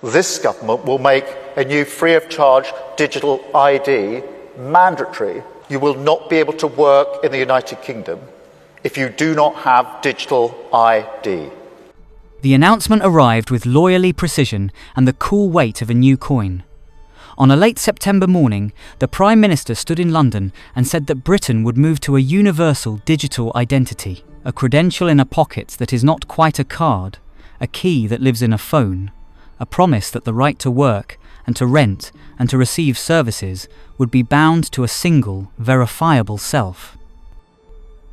This government will make a new free-of-charge digital ID mandatory. You will not be able to work in the United Kingdom if you do not have digital ID. The announcement arrived with lawyerly precision and the cool weight of a new coin. On a late September morning, the Prime Minister stood in London and said that Britain would move to a universal digital identity, a credential in a pocket that is not quite a card, a key that lives in a phone, a promise that the right to work and to rent and to receive services would be bound to a single, verifiable self.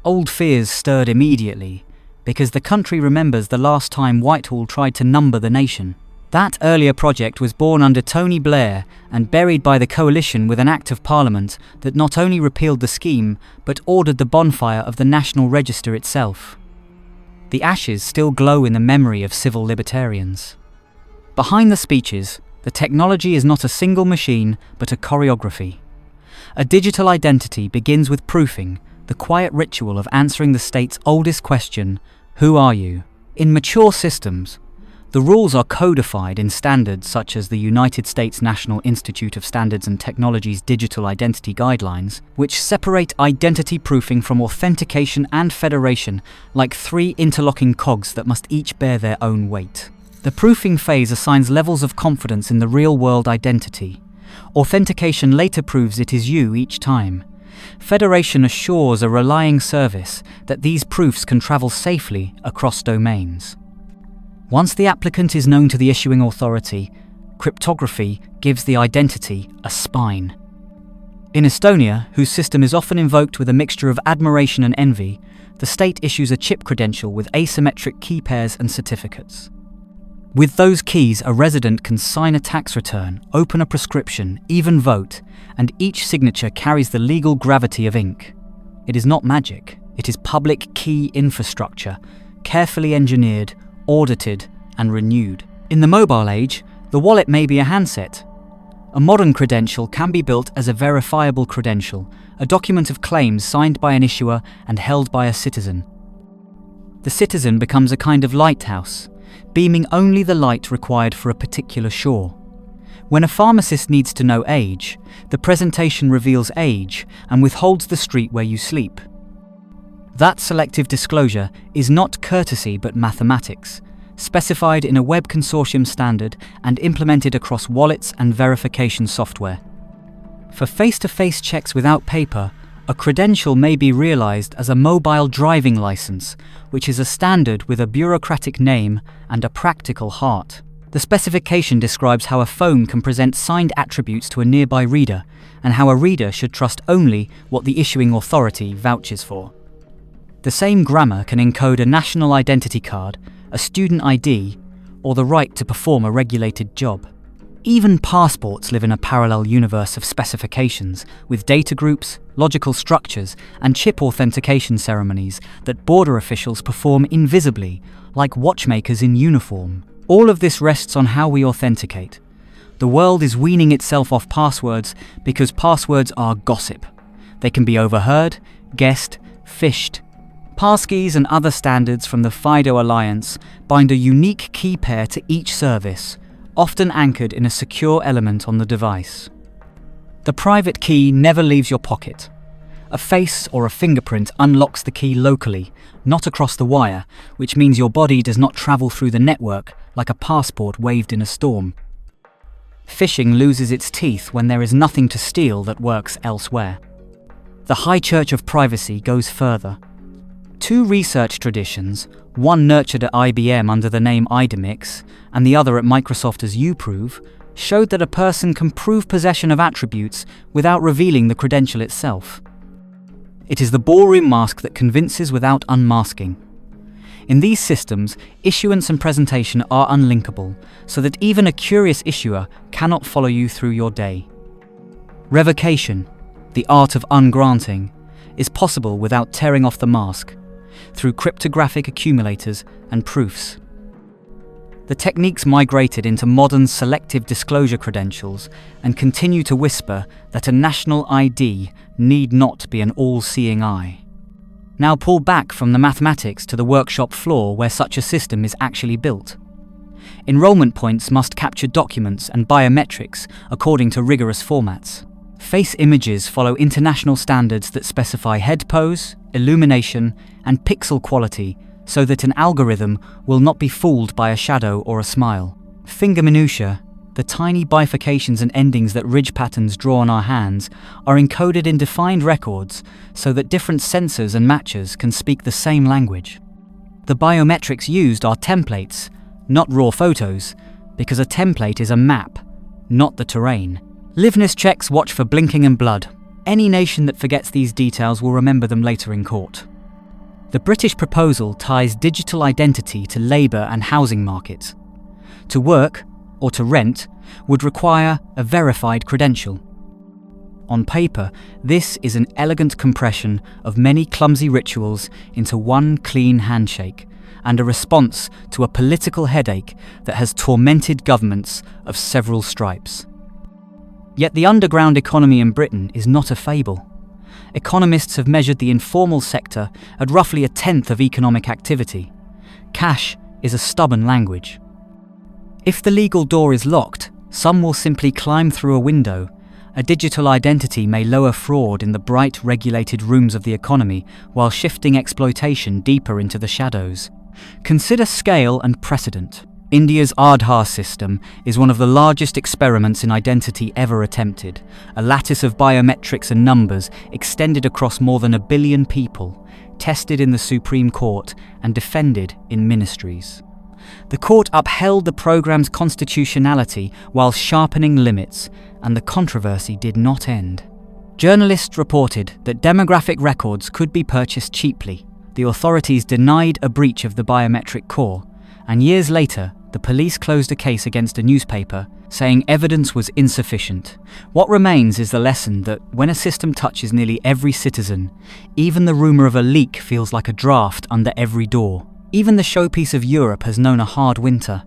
Old fears stirred immediately, because the country remembers the last time Whitehall tried to number the nation. That earlier project was born under Tony Blair and buried by the coalition with an Act of Parliament that not only repealed the scheme, but ordered the bonfire of the National Register itself. The ashes still glow in the memory of civil libertarians. Behind the speeches, the technology is not a single machine, but a choreography. A digital identity begins with proofing, the quiet ritual of answering the state's oldest question, who are you? In mature systems, the rules are codified in standards such as the United States National Institute of Standards and Technology's Digital Identity Guidelines, which separate identity proofing from authentication and federation like three interlocking cogs that must each bear their own weight. The proofing phase assigns levels of confidence in the real-world identity. Authentication later proves it is you each time. Federation assures a relying service that these proofs can travel safely across domains. Once the applicant is known to the issuing authority, cryptography gives the identity a spine. In Estonia, whose system is often invoked with a mixture of admiration and envy, the state issues a chip credential with asymmetric key pairs and certificates. With those keys, a resident can sign a tax return, open a prescription, even vote, and each signature carries the legal gravity of ink. It is not magic, it is public key infrastructure, carefully engineered, audited, and renewed. In the mobile age, the wallet may be a handset. A modern credential can be built as a verifiable credential, a document of claims signed by an issuer and held by a citizen. The citizen becomes a kind of lighthouse, beaming only the light required for a particular shore. When a pharmacist needs to know age, the presentation reveals age and withholds the street where you sleep. That selective disclosure is not courtesy but mathematics, specified in a web consortium standard and implemented across wallets and verification software. For face-to-face checks without paper, a credential may be realized as a mobile driving license, which is a standard with a bureaucratic name and a practical heart. The specification describes how a phone can present signed attributes to a nearby reader, and how a reader should trust only what the issuing authority vouches for. The same grammar can encode a national identity card, a student ID, or the right to perform a regulated job. Even passports live in a parallel universe of specifications, with data groups, logical structures, and chip authentication ceremonies that border officials perform invisibly, like watchmakers in uniform. All of this rests on how we authenticate. The world is weaning itself off passwords because passwords are gossip. They can be overheard, guessed, phished. Passkeys and other standards from the FIDO Alliance bind a unique key pair to each service, often anchored in a secure element on the device. The private key never leaves your pocket. A face or a fingerprint unlocks the key locally, not across the wire, which means your body does not travel through the network like a passport waved in a storm. Phishing loses its teeth when there is nothing to steal that works elsewhere. The high church of privacy goes further. Two research traditions, one nurtured at IBM under the name IDMix and the other at Microsoft as uProve, showed that a person can prove possession of attributes without revealing the credential itself. It is the ballroom mask that convinces without unmasking. In these systems, issuance and presentation are unlinkable, so that even a curious issuer cannot follow you through your day. Revocation, the art of ungranting, is possible without tearing off the mask, through cryptographic accumulators and proofs. The techniques migrated into modern selective disclosure credentials and continue to whisper that a national ID need not be an all-seeing eye. Now pull back from the mathematics to the workshop floor where such a system is actually built. Enrollment points must capture documents and biometrics according to rigorous formats. Face images follow international standards that specify head pose, illumination, and pixel quality so that an algorithm will not be fooled by a shadow or a smile. Finger minutiae, the tiny bifurcations and endings that ridge patterns draw on our hands, are encoded in defined records so that different sensors and matchers can speak the same language. The biometrics used are templates, not raw photos, because a template is a map, not the terrain. Liveness checks watch for blinking and blood. Any nation that forgets these details will remember them later in court. The British proposal ties digital identity to labour and housing markets. To work, or to rent, would require a verified credential. On paper, this is an elegant compression of many clumsy rituals into one clean handshake, and a response to a political headache that has tormented governments of several stripes. Yet the underground economy in Britain is not a fable. Economists have measured the informal sector at roughly 1/10 of economic activity. Cash is a stubborn language. If the legal door is locked, some will simply climb through a window. A digital identity may lower fraud in the bright, regulated rooms of the economy while shifting exploitation deeper into the shadows. Consider scale and precedent. India's Aadhaar system is one of the largest experiments in identity ever attempted, a lattice of biometrics and numbers extended across more than 1 billion people, tested in the Supreme Court and defended in ministries. The court upheld the program's constitutionality while sharpening limits, and the controversy did not end. Journalists reported that demographic records could be purchased cheaply. The authorities denied a breach of the biometric core, and years later, the police closed a case against a newspaper, saying evidence was insufficient. What remains is the lesson that when a system touches nearly every citizen, even the rumour of a leak feels like a draft under every door. Even the showpiece of Europe has known a hard winter.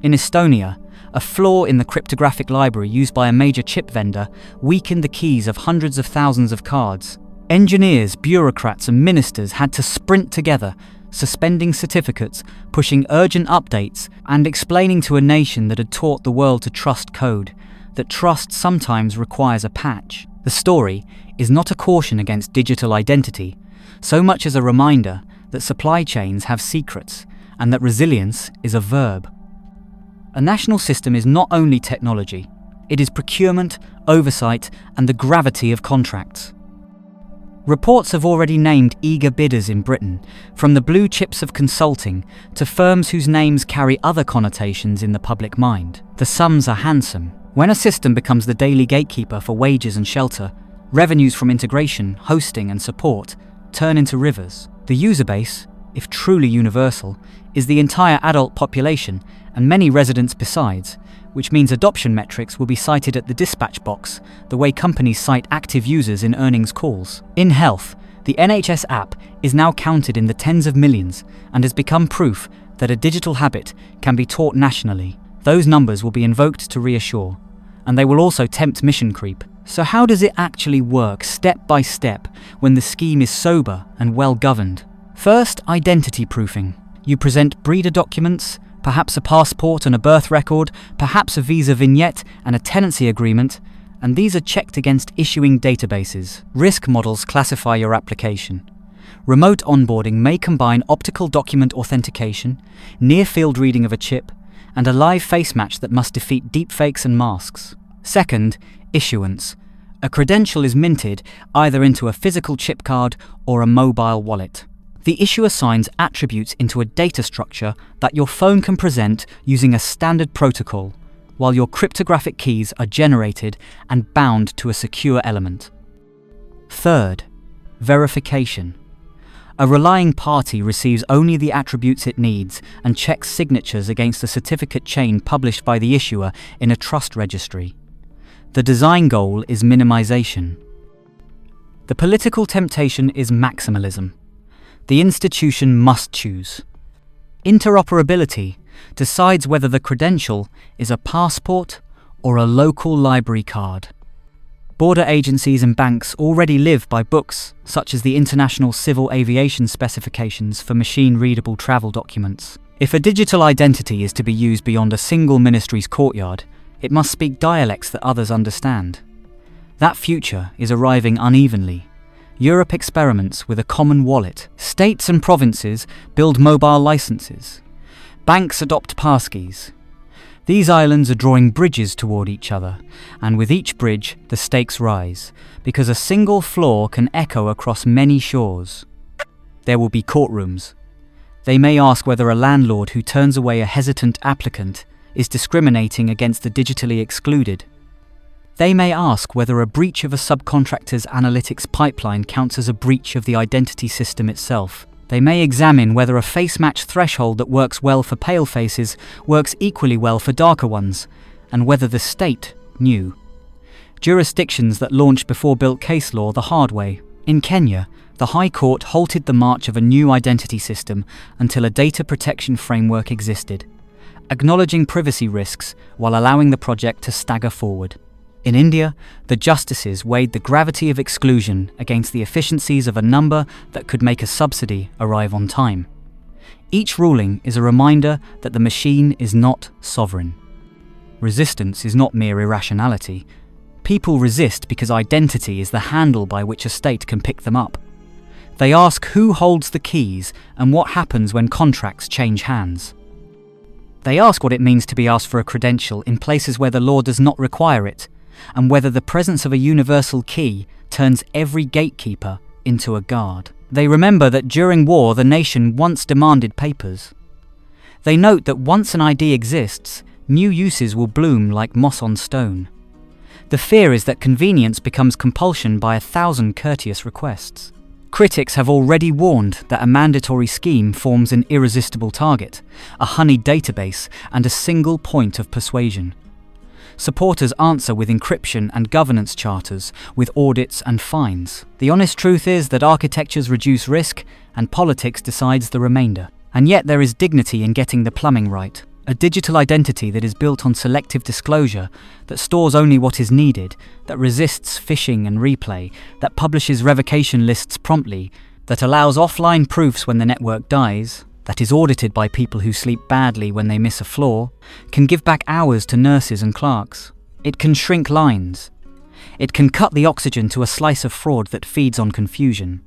In Estonia, a flaw in the cryptographic library used by a major chip vendor weakened the keys of hundreds of thousands of cards. Engineers, bureaucrats and ministers had to sprint together, suspending certificates, pushing urgent updates, and explaining to a nation that had taught the world to trust code, that trust sometimes requires a patch. The story is not a caution against digital identity, so much as a reminder that supply chains have secrets, and that resilience is a verb. A national system is not only technology, it is procurement, oversight, and the gravity of contracts. Reports have already named eager bidders in Britain, from the blue chips of consulting to firms whose names carry other connotations in the public mind. The sums are handsome. When a system becomes the daily gatekeeper for wages and shelter, revenues from integration, hosting, and support turn into rivers. The user base, if truly universal, is the entire adult population and many residents besides, which means adoption metrics will be cited at the dispatch box, the way companies cite active users in earnings calls. In health, the NHS app is now counted in the tens of millions and has become proof that a digital habit can be taught nationally. Those numbers will be invoked to reassure, and they will also tempt mission creep. So how does it actually work step by step when the scheme is sober and well governed? First, identity proofing. You present breeder documents, perhaps a passport and a birth record, perhaps a visa vignette and a tenancy agreement, and these are checked against issuing databases. Risk models classify your application. Remote onboarding may combine optical document authentication, near-field reading of a chip, and a live face match that must defeat deepfakes and masks. Second, issuance. A credential is minted either into a physical chip card or a mobile wallet. The issuer assigns attributes into a data structure that your phone can present using a standard protocol, while your cryptographic keys are generated and bound to a secure element. Third, verification. A relying party receives only the attributes it needs and checks signatures against the certificate chain published by the issuer in a trust registry. The design goal is minimization. The political temptation is maximalism. The institution must choose. Interoperability decides whether the credential is a passport or a local library card. Border agencies and banks already live by books, such as the International Civil Aviation Specifications for machine-readable travel documents. If a digital identity is to be used beyond a single ministry's courtyard, it must speak dialects that others understand. That future is arriving unevenly. Europe experiments with a common wallet. States and provinces build mobile licenses. Banks adopt passkeys. These islands are drawing bridges toward each other, and with each bridge, the stakes rise, because a single floor can echo across many shores. There will be courtrooms. They may ask whether a landlord who turns away a hesitant applicant is discriminating against the digitally excluded. They may ask whether a breach of a subcontractor's analytics pipeline counts as a breach of the identity system itself. They may examine whether a face match threshold that works well for pale faces works equally well for darker ones, and whether the state knew. Jurisdictions that launched before built case law the hard way. In Kenya, the High Court halted the march of a new identity system until a data protection framework existed, acknowledging privacy risks while allowing the project to stagger forward. In India, the justices weighed the gravity of exclusion against the efficiencies of a number that could make a subsidy arrive on time. Each ruling is a reminder that the machine is not sovereign. Resistance is not mere irrationality. People resist because identity is the handle by which a state can pick them up. They ask who holds the keys and what happens when contracts change hands. They ask what it means to be asked for a credential in places where the law does not require it, and whether the presence of a universal key turns every gatekeeper into a guard. They remember that during war the nation once demanded papers. They note that once an ID exists, new uses will bloom like moss on stone. The fear is that convenience becomes compulsion by 1,000 courteous requests. Critics have already warned that a mandatory scheme forms an irresistible target, a honeyed database, and a single point of persuasion. Supporters answer with encryption and governance charters, with audits and fines. The honest truth is that architectures reduce risk and politics decides the remainder. And yet there is dignity in getting the plumbing right. A digital identity that is built on selective disclosure, that stores only what is needed, that resists phishing and replay, that publishes revocation lists promptly, that allows offline proofs when the network dies, that is audited by people who sleep badly when they miss a floor, can give back hours to nurses and clerks. It can shrink lines. It can cut the oxygen to a slice of fraud that feeds on confusion.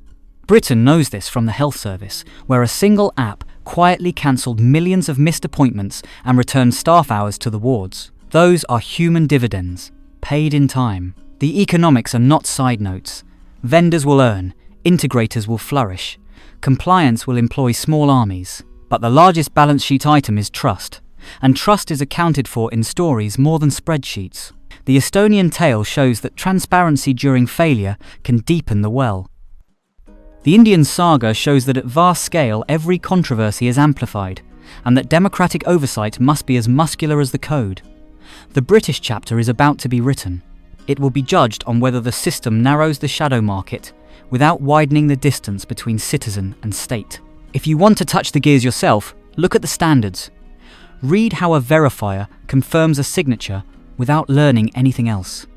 Britain knows this from the health service, where a single app quietly cancelled millions of missed appointments and returned staff hours to the wards. Those are human dividends, paid in time. The economics are not side notes. Vendors will earn, integrators will flourish, compliance will employ small armies. But the largest balance sheet item is trust, and trust is accounted for in stories more than spreadsheets. The Estonian tale shows that transparency during failure can deepen the well. The Indian saga shows that at vast scale every controversy is amplified, and that democratic oversight must be as muscular as the code. The British chapter is about to be written. It will be judged on whether the system narrows the shadow market without widening the distance between citizen and state. If you want to touch the gears yourself, look at the standards. Read how a verifier confirms a signature without learning anything else.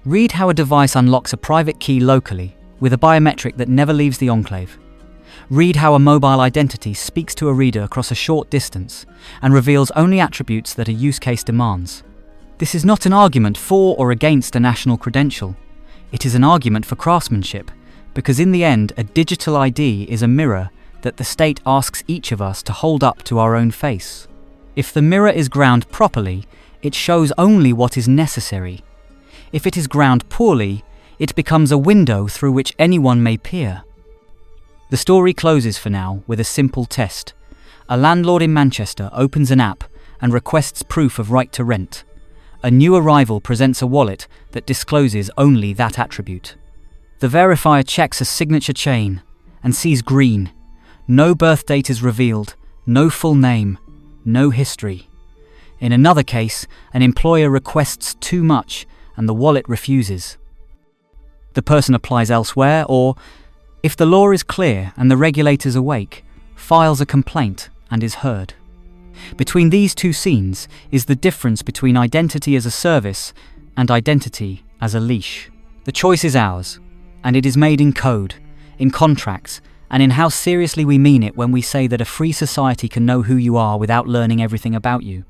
Read how a device unlocks a private key locally with a biometric that never leaves the enclave. Read how a mobile identity speaks to a reader across a short distance and reveals only attributes that a use case demands. This is not an argument for or against a national credential. It is an argument for craftsmanship, because in the end, a digital ID is a mirror that the state asks each of us to hold up to our own face. If the mirror is ground properly, it shows only what is necessary. If it is ground poorly, it becomes a window through which anyone may peer. The story closes for now with a simple test. A landlord in Manchester opens an app and requests proof of right to rent. A new arrival presents a wallet that discloses only that attribute. The verifier checks a signature chain and sees green. No birth date is revealed, no full name, no history. In another case, an employer requests too much and the wallet refuses. The person applies elsewhere, or, if the law is clear and the regulators awake, files a complaint and is heard. Between these two scenes is the difference between identity as a service and identity as a leash. The choice is ours, and it is made in code, in contracts, and in how seriously we mean it when we say that a free society can know who you are without learning everything about you.